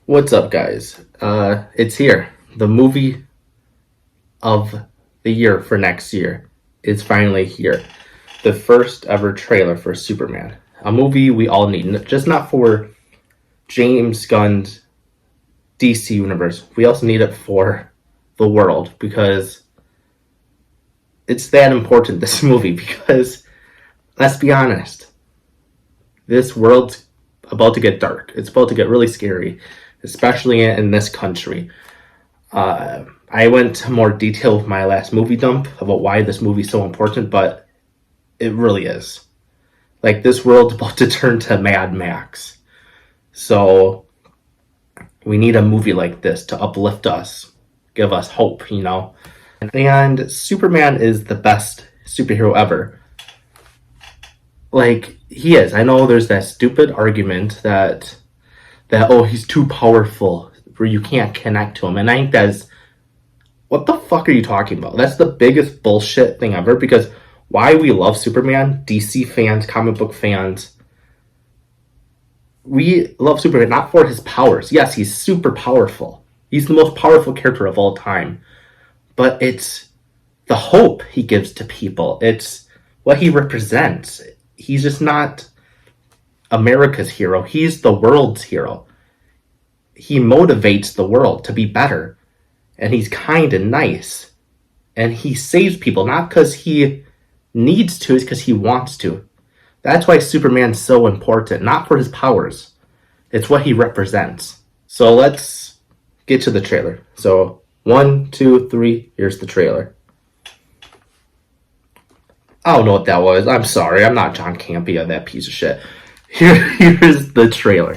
What's up, guys? It's here. The movie of the year for next year is finally here. The first ever trailer for Superman. A movie we all need, just not for James Gunn's DC universe. We also need it for the world because it's that important, this movie, because let's be honest, this world's about to get dark. It's about to get really scary, especially in this country. I went to more detail with my last movie dump about why this movie is so important, but it really is. Like, this world's about to turn to Mad Max. So, we need a movie like this to uplift us, give us hope, you know? And Superman is the best superhero ever. Like, he is. I know there's that stupid argument that oh, he's too powerful, where you can't connect to him. And I think that's, what the fuck are you talking about? That's the biggest bullshit thing ever, because why we love Superman, DC fans, comic book fans, we love Superman not for his powers. Yes, he's super powerful. He's the most powerful character of all time. But it's the hope he gives to people. It's what he represents. He's just not America's hero. He's the world's hero. He motivates the world to be better. And he's kind and nice. And he saves people, not because he needs to, it's because he wants to. That's why Superman's so important, not for his powers. It's what he represents. So let's get to the trailer. So 1, 2, 3, here's the trailer. I don't know what that was. I'm sorry. I'm not John Campea, that piece of shit. Here's the trailer.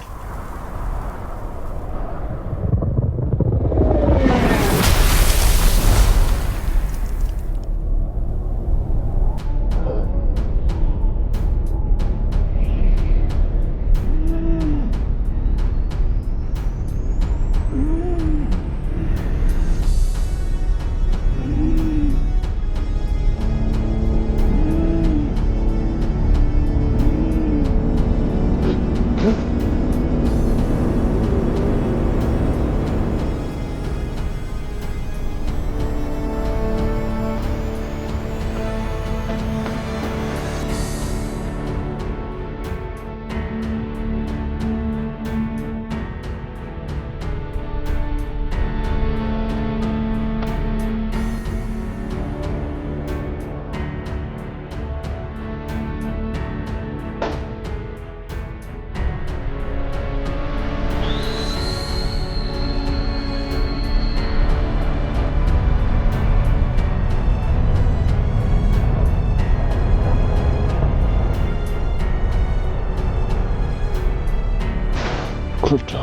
Crypto.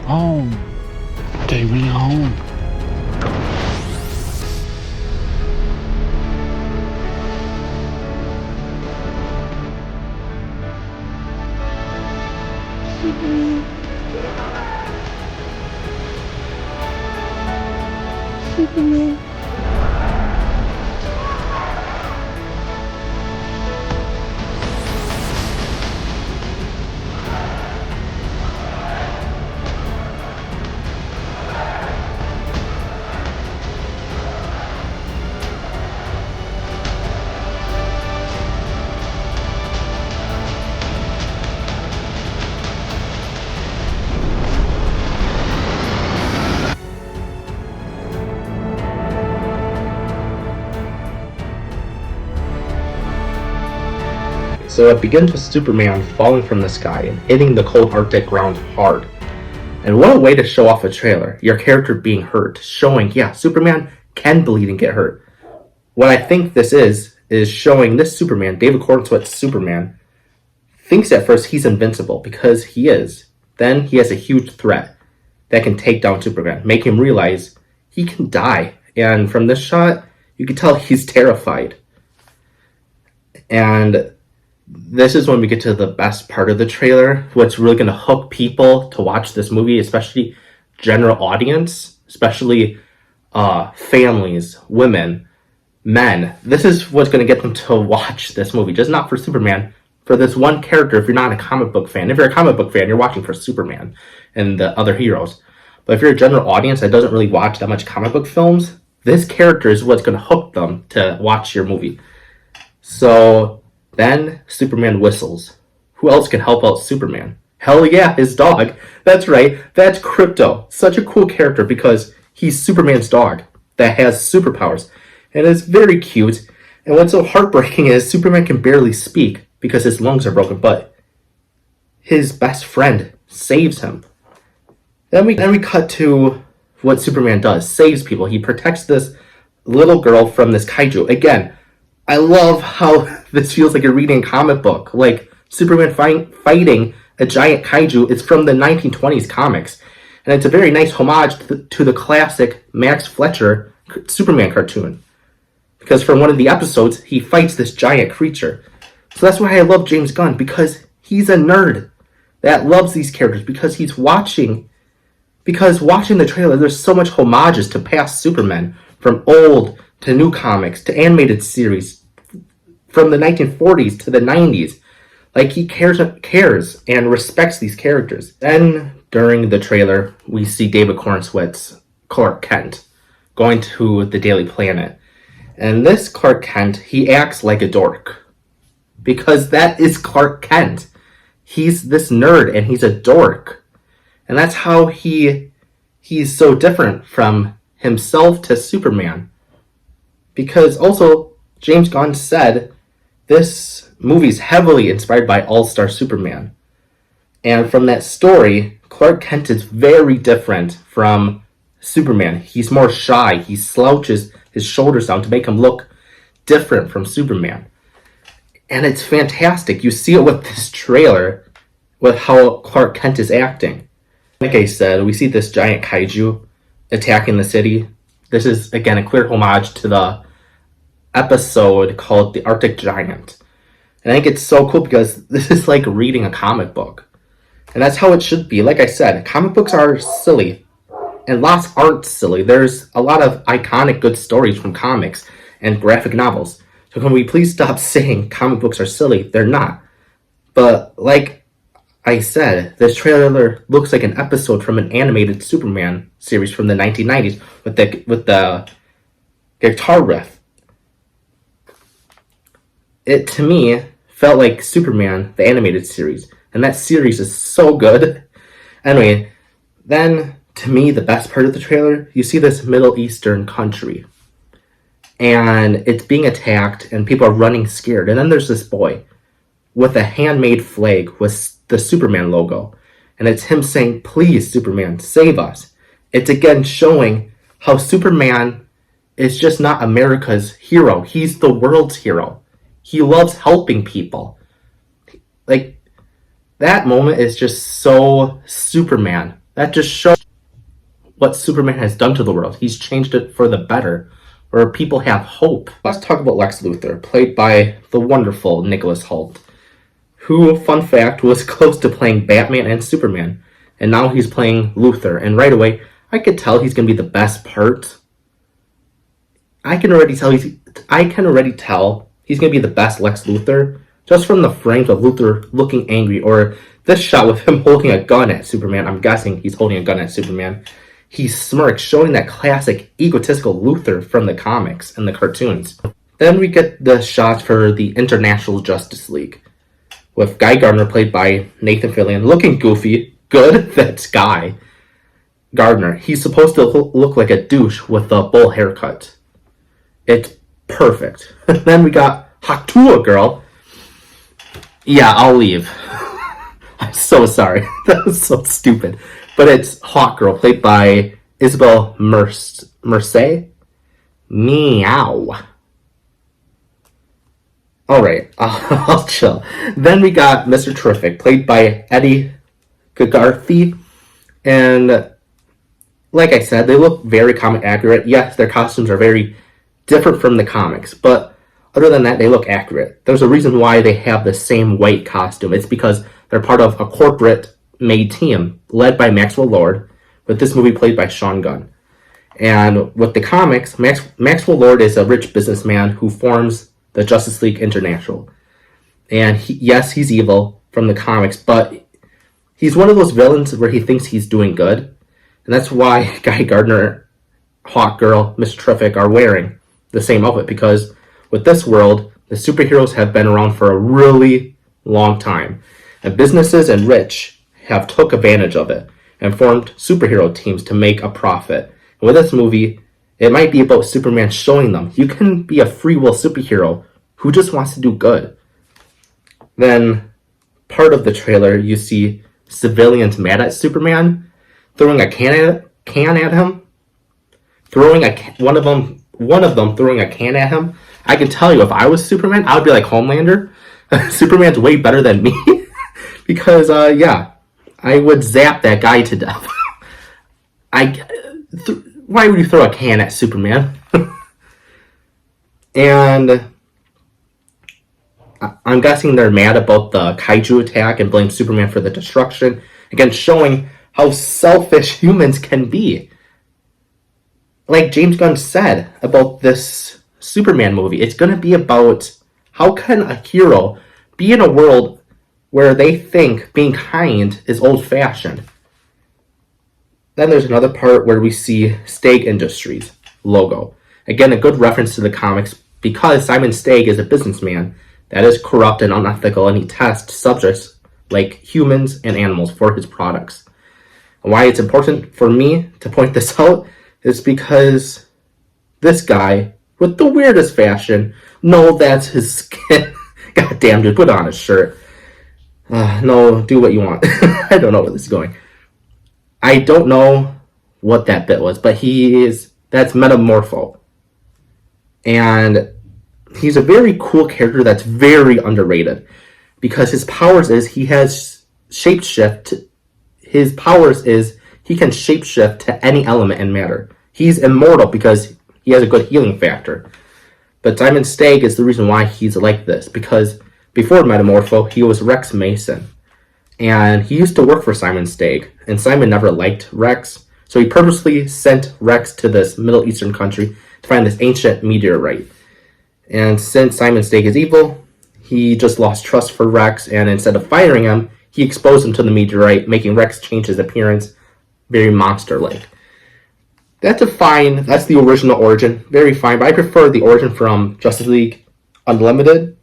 Home. Take me home. Superman. So it begins with Superman falling from the sky and hitting the cold Arctic ground hard. And what a way to show off a trailer. Your character being hurt, showing, yeah, Superman can bleed and get hurt. What I think this is showing this Superman, David Cornsweet's Superman, thinks at first he's invincible, because he is. Then he has a huge threat that can take down Superman, make him realize he can die. And from this shot, you can tell he's terrified. And this is when we get to the best part of the trailer, what's really going to hook people to watch this movie, especially general audience, especially families, women, men. This is what's going to get them to watch this movie, just not for Superman, for this one character if you're not a comic book fan. If you're a comic book fan, you're watching for Superman and the other heroes. But if you're a general audience that doesn't really watch that much comic book films, this character is what's going to hook them to watch your movie. So then Superman whistles. Who else can help out Superman? Hell yeah, his dog. That's right, that's Krypto. Such a cool character because he's Superman's dog that has superpowers. And it's very cute. And what's so heartbreaking is Superman can barely speak because his lungs are broken, but his best friend saves him. Then we cut to what Superman does. Saves people. He protects this little girl from this kaiju. Again, I love how this feels like you're reading a comic book. Like Superman fighting a giant kaiju. It's from the 1920s comics. And it's a very nice homage to the classic Max Fletcher Superman cartoon. Because from one of the episodes, he fights this giant creature. So that's why I love James Gunn, because he's a nerd that loves these characters, because watching the trailer, there's so much homages to past Supermen, from old to new comics to animated series, from the 1940s to the 90s. Like, he cares and respects these characters. Then, during the trailer, we see David Corenswit's Clark Kent going to the Daily Planet. And this Clark Kent, he acts like a dork. Because that is Clark Kent. He's this nerd and he's a dork. And that's how he's so different from himself to Superman. Because also, James Gunn said this movie's heavily inspired by All-Star Superman. And from that story, Clark Kent is very different from Superman. He's more shy. He slouches his shoulders down to make him look different from Superman. And it's fantastic. You see it with this trailer, with how Clark Kent is acting. Like I said, we see this giant kaiju attacking the city. This is, again, a clear homage to the episode called The Arctic Giant. And I think it's so cool because this is like reading a comic book. And that's how it should be. Like I said, comic books are silly. And lots aren't silly. There's a lot of iconic good stories from comics and graphic novels. So can we please stop saying comic books are silly? They're not. But like I said, this trailer looks like an episode from an animated Superman series from the 1990s with the guitar riff. It, to me, felt like Superman, the animated series. And that series is so good. Anyway, then, to me, the best part of the trailer, you see this Middle Eastern country. And it's being attacked, and people are running scared. And then there's this boy with a handmade flag with the Superman logo. And it's him saying, "Please, Superman, save us." It's again showing how Superman is just not America's hero. He's the world's hero. He loves helping people. Like, that moment is just so Superman. That just shows what Superman has done to the world. He's changed it for the better, where people have hope. Let's talk about Lex Luthor, played by the wonderful Nicholas Hoult, who, fun fact, was close to playing Batman and Superman. And now he's playing Luthor. And right away, I could tell he's going to be the best part. I can already tell he's going to be the best Lex Luthor, just from the frames of Luthor looking angry, or this shot with him holding a gun at Superman. I'm guessing he's holding a gun at Superman. He smirks, showing that classic egotistical Luthor from the comics and the cartoons. Then we get the shots for the International Justice League, with Guy Gardner, played by Nathan Fillion, looking goofy. Good, that's Guy Gardner. He's supposed to look like a douche with a bull haircut. It's perfect. Then we got Haktua Girl. Yeah, I'll leave. I'm so sorry. That was so stupid. But it's Hawk Girl, played by Isabel Merced. Meow. Alright, I'll chill. Then we got Mr. Terrific, played by Eddie Gagarthy. And like I said, they look very comic accurate. Yes, their costumes are very different from the comics, but other than that, they look accurate. There's a reason why they have the same white costume. It's because they're part of a corporate-made team led by Maxwell Lord, with this movie played by Sean Gunn. And with the comics, Maxwell Lord is a rich businessman who forms the Justice League International. And yes, he's evil from the comics, but he's one of those villains where he thinks he's doing good. And that's why Guy Gardner, Hawkgirl, Miss Terrific are wearing the same outfit, because with this world, the superheroes have been around for a really long time. And businesses and rich have took advantage of it and formed superhero teams to make a profit. And with this movie, it might be about Superman showing them you can be a free will superhero who just wants to do good. Then, part of the trailer, you see civilians mad at Superman, throwing a can at him, one of them throwing a can at him. I can tell you, if I was Superman, I would be like Homelander. Superman's way better than me because I would zap that guy to death. Why would you throw a can at Superman? And I'm guessing they're mad about the kaiju attack and blame Superman for the destruction. Again, showing how selfish humans can be. Like James Gunn said about this Superman movie, it's going to be about how can a hero be in a world where they think being kind is old-fashioned. Then there's another part where we see Stagg Industries logo. Again, a good reference to the comics because Simon Stagg is a businessman that is corrupt and unethical, and he tests subjects like humans and animals for his products. And why it's important for me to point this out is because this guy, with the weirdest fashion, no, that's his skin. God damn, dude, put on a shirt. No, do what you want. I don't know where this is going. I don't know what that bit was, but that's Metamorpho. And he's a very cool character that's very underrated because his powers is he has shapeshift. His powers is he can shapeshift to any element in matter. He's immortal because he has a good healing factor. But Simon Stagg is the reason why he's like this, because before Metamorpho, he was Rex Mason. And he used to work for Simon Stagg, and Simon never liked Rex, so he purposely sent Rex to this Middle Eastern country to find this ancient meteorite. And since Simon Stagg is evil, he just lost trust for Rex, and instead of firing him, he exposed him to the meteorite, making Rex change his appearance very monster-like. That's fine. That's the original origin. Very fine, but I prefer the origin from Justice League Unlimited,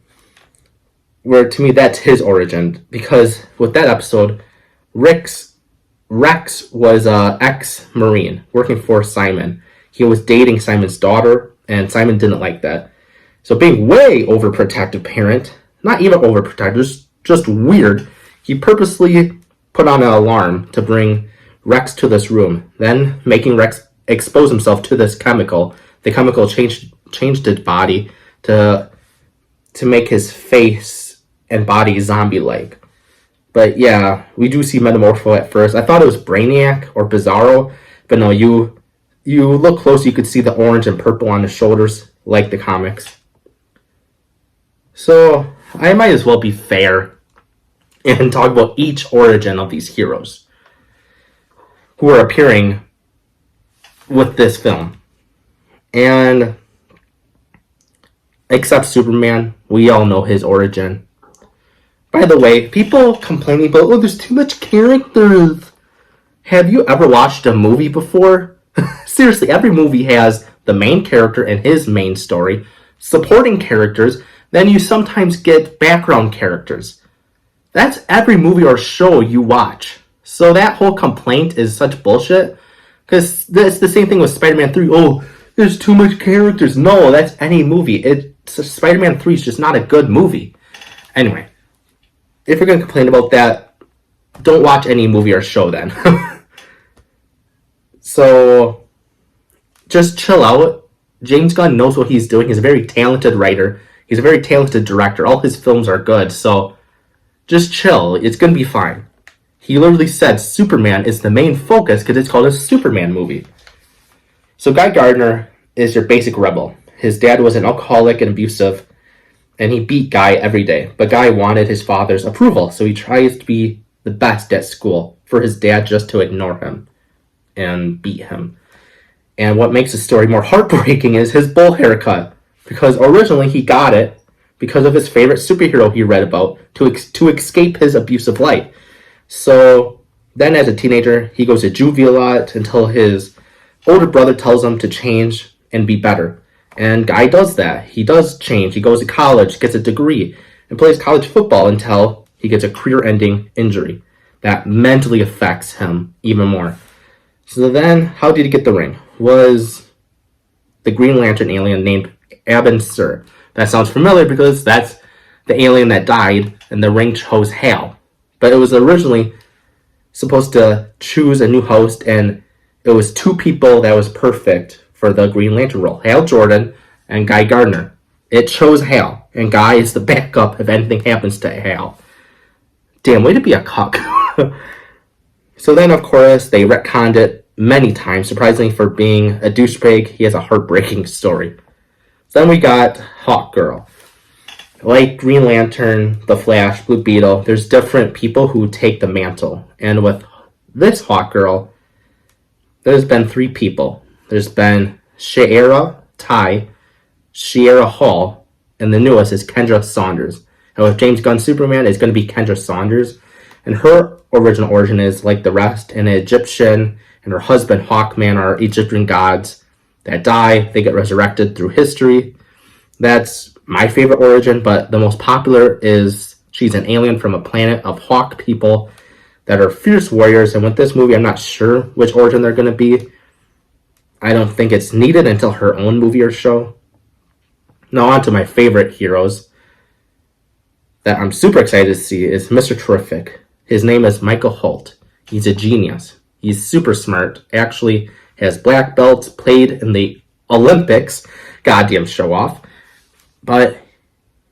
where to me that's his origin, because with that episode, Rex was an ex-Marine working for Simon. He was dating Simon's daughter, and Simon didn't like that. So being way overprotective parent, not even overprotective, just weird, he purposely put on an alarm to bring Rex to this room, then making Rex expose himself to this chemical. The chemical changed his body to make his face and body zombie-like. But yeah, we do see Metamorpho at first. I thought it was Brainiac or Bizzare, but no, you look close, you could see the orange and purple on his shoulders, like the comics. So I might as well be fair and talk about each origin of these heroes who are appearing with this film. And except Superman, we all know his origin. By the way, people complaining about, there's too much characters. Have you ever watched a movie before? Seriously, every movie has the main character and his main story, supporting characters, then you sometimes get background characters. That's every movie or show you watch. So that whole complaint is such bullshit. Because it's the same thing with Spider-Man 3. Oh, there's too much characters. No, that's any movie. Spider-Man 3 is just not a good movie. Anyway, if you're going to complain about that, don't watch any movie or show then. So, just chill out. James Gunn knows what he's doing. He's a very talented writer. He's a very talented director. All his films are good. So, just chill. It's going to be fine. He literally said Superman is the main focus because it's called a Superman movie. So Guy Gardner is your basic rebel. His dad was an alcoholic and abusive, and he beat Guy every day. But Guy wanted his father's approval, so he tries to be the best at school for his dad just to ignore him and beat him. And what makes the story more heartbreaking is his bowl haircut, because originally he got it because of his favorite superhero he read about to escape his abusive life. So then as a teenager, he goes to juvie a lot until his older brother tells him to change and be better. And Guy does that. He does change. He goes to college, gets a degree, and plays college football until he gets a career-ending injury that mentally affects him even more. So then, how did he get the ring? Was the Green Lantern alien named Abin Sur. That sounds familiar because that's the alien that died, and the ring chose Hal. But it was originally supposed to choose a new host, and it was two people that was perfect for the Green Lantern role, Hal Jordan and Guy Gardner. It chose Hal, and Guy is the backup if anything happens to Hal. Damn, way to be a cuck. So then, of course, they retconned it many times. Surprisingly, for being a douchebag, he has a heartbreaking story. So then we got Hawkgirl. Like Green Lantern, The Flash, Blue Beetle, there's different people who take the mantle. And with this Hawkgirl, there's been three people. There's been Shiera Tai, Shiera Hall, and the newest is Kendra Saunders. And with James Gunn Superman, it's going to be Kendra Saunders. And her original origin is like the rest, an Egyptian and her husband Hawkman are Egyptian gods that die. They get resurrected through history. That's my favorite origin, but the most popular is she's an alien from a planet of hawk people that are fierce warriors. And with this movie, I'm not sure which origin they're going to be. I don't think it's needed until her own movie or show. Now on to my favorite heroes that I'm super excited to see is Mr. Terrific. His name is Michael Holt. He's a genius. He's super smart. Actually has black belts, played in the Olympics. Goddamn show off. But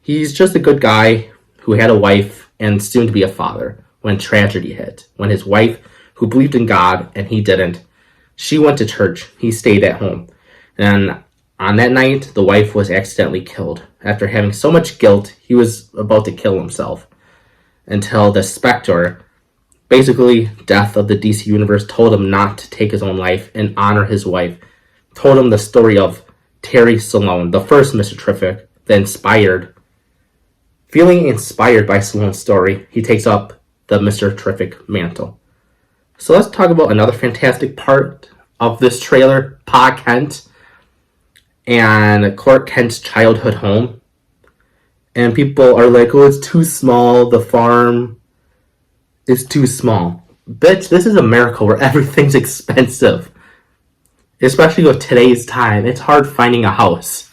he's just a good guy who had a wife and soon to be a father when tragedy hit. When his wife, who believed in God and he didn't, she went to church. He stayed at home. And on that night, the wife was accidentally killed. After having so much guilt, he was about to kill himself. Until the Spectre, basically death of the DC Universe, told him not to take his own life and honor his wife. Told him the story of Terry Salone, the first Mr. Terrific, feeling inspired by Salone's story, he takes up the Mr. Terrific mantle. So let's talk about another fantastic part of this trailer, Pa Kent and Clark Kent's childhood home. And people are like, oh, it's too small, the farm is too small. Bitch, this is America where everything's expensive. Especially with today's time, it's hard finding a house.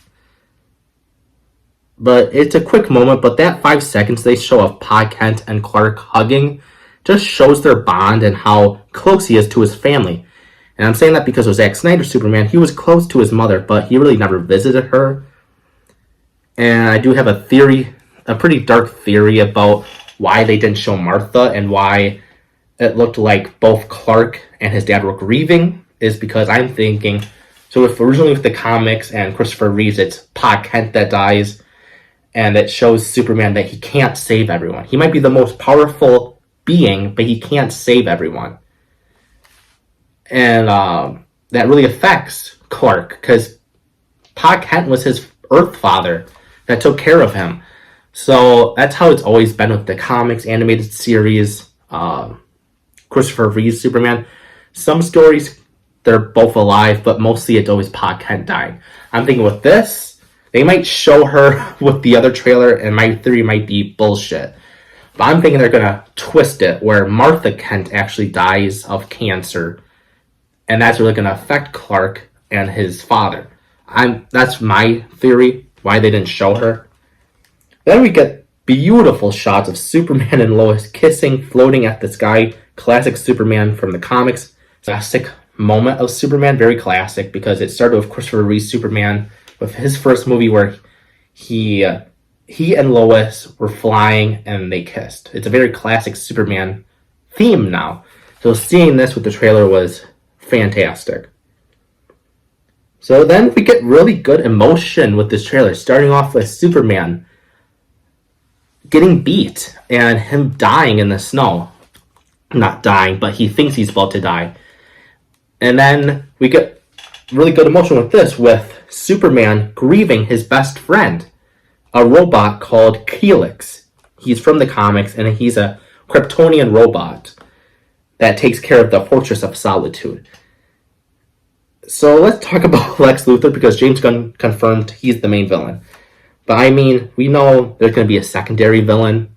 But it's a quick moment, but that 5 seconds they show of Pa Kent and Clark hugging just shows their bond and how close he is to his family. And I'm saying that because with Zack Snyder's Superman, he was close to his mother, but he really never visited her. And I do have a theory, a pretty dark theory about why they didn't show Martha and why it looked like both Clark and his dad were grieving, is because I'm thinking, so if originally with the comics and Christopher Reeves, it's Pa Kent that dies, and it shows Superman that he can't save everyone. He might be the most powerful being, but he can't save everyone. And that really affects Clark, because Pa Kent was his Earth father that took care of him. So that's how it's always been with the comics, animated series, Christopher Reeves Superman. Some stories, they're both alive, but mostly it's always Pa Kent dying. I'm thinking with this, they might show her with the other trailer, and my theory might be bullshit. But I'm thinking they're going to twist it, where Martha Kent actually dies of cancer, and that's really going to affect Clark and his father. That's my theory, why they didn't show her. Then we get beautiful shots of Superman and Lois kissing, floating at the sky. Classic Superman from the comics. Classic moment of Superman, very classic, because it started with Christopher Reeve's Superman, with his first movie where he and Lois were flying and they kissed. It's a very classic Superman theme now. So seeing this with the trailer was fantastic. So then we get really good emotion with this trailer, starting off with Superman getting beat and him dying in the snow. Not dying, but he thinks he's about to die. And then we get really good emotion with this, with Superman grieving his best friend a robot called Helix. He's from the comics, and he's a Kryptonian robot that takes care of the Fortress of Solitude. So let's talk about Lex Luthor, because James Gunn confirmed he's the main villain. But I mean, we know there's going to be a secondary villain.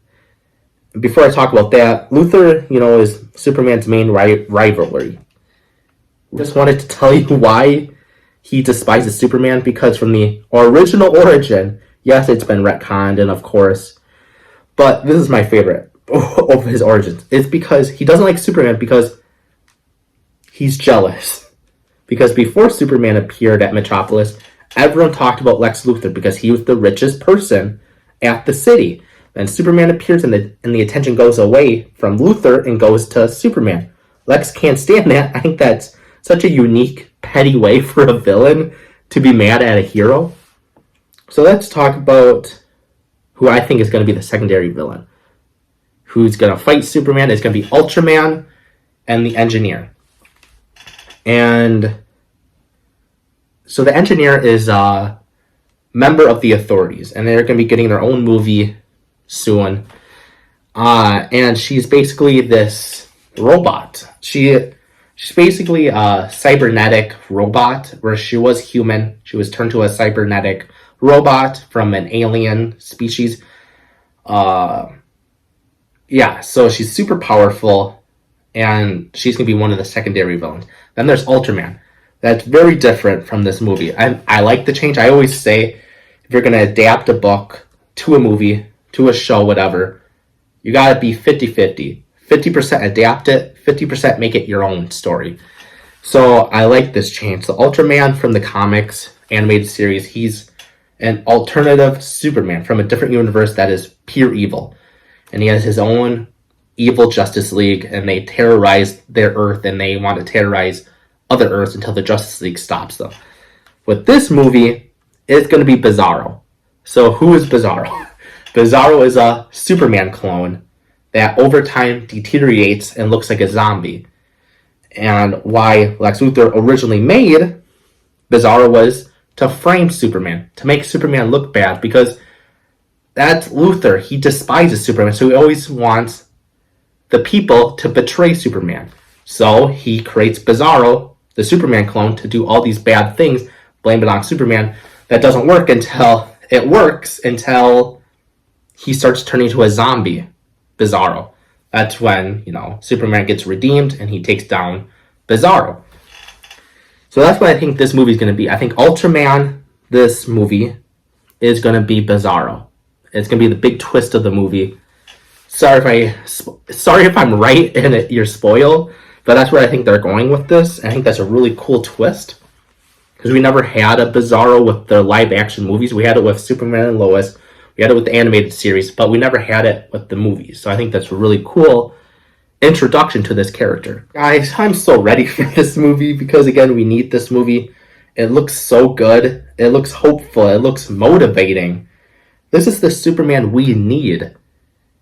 Before I talk about that, Luthor, is Superman's main rivalry. Just wanted to tell you why he despises Superman, because from the original origin, yes, it's been retconned, and of course, but this is my favorite of his origins. It's because he doesn't like Superman because he's jealous. Because before Superman appeared at Metropolis, everyone talked about Lex Luthor because he was the richest person at the city. Then Superman appears and the attention goes away from Luthor and goes to Superman. Lex can't stand that. I think that's such a unique, petty way for a villain to be mad at a hero. So let's talk about who I think is going to be the secondary villain. Who's going to fight Superman is going to be Ultraman and the Engineer. And so the Engineer is a member of the authorities, and they're going to be getting their own movie soon. And she's basically this robot. She's basically a cybernetic robot, where she was human. She was turned to a cybernetic robot from an alien species. So she's super powerful, and she's going to be one of the secondary villains. Then there's Ultraman. That's very different from this movie. I like the change. I always say, if you're going to adapt a book to a movie, to a show, whatever, you got to be 50-50. 50% adapt it, 50% make it your own story. So I like this change. So Ultraman from the comics animated series, he's an alternative Superman from a different universe that is pure evil. And he has his own evil Justice League, and they terrorize their Earth, and they want to terrorize other Earths until the Justice League stops them. With this movie, it's going to be Bizzare. So who is Bizzare? Bizzare is a Superman clone that over time deteriorates and looks like a zombie. And why Lex Luthor originally made Bizzare was to frame Superman, to make Superman look bad, because that's Luthor. He despises Superman, so he always wants the people to betray Superman. So he creates Bizzare, the Superman clone, to do all these bad things, blame it on Superman. That doesn't work until it works, until he starts turning into a zombie, Bizzare. That's when, Superman gets redeemed and he takes down Bizzare. So that's what I think this movie is going to be. I think Ultraman, this movie, is going to be Bizzare. It's going to be the big twist of the movie. Sorry if I'm right and you're spoiled, but that's where I think they're going with this. I think that's a really cool twist, because we never had a Bizzare with the live action movies. We had it with Superman and Lois. We had it with the animated series, but we never had it with the movies. So I think that's a really cool introduction to this character. Guys, I'm so ready for this movie, because again, we need this movie. It looks so good. It looks hopeful. It looks motivating. This is the Superman we need.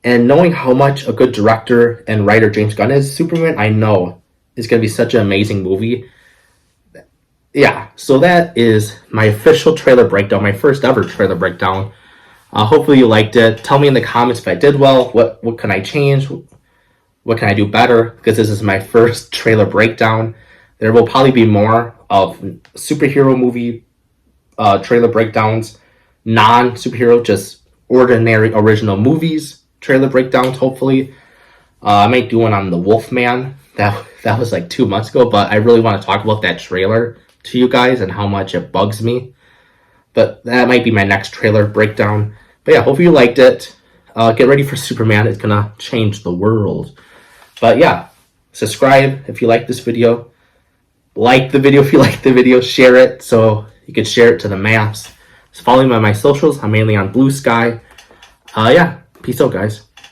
And knowing how much a good director and writer James Gunn is, Superman, I know, is going to be such an amazing movie. Yeah, so that is my official trailer breakdown, my first ever trailer breakdown. Hopefully you liked it. Tell me in the comments if I did well. What can I change? What can I do better? Because this is my first trailer breakdown. There will probably be more of superhero movie trailer breakdowns, non-superhero, just ordinary original movies trailer breakdowns, hopefully. I might do one on the Wolfman. That was like 2 months ago, but I really want to talk about that trailer to you guys and how much it bugs me. But that might be my next trailer breakdown. But yeah, hopefully you liked it. Get ready for Superman. It's gonna change the world. But yeah, subscribe if you like this video. Like the video if you like the video. Share it so you can share it to the mass. Just follow me on my socials. I'm mainly on Bluesky. Yeah, peace out, guys.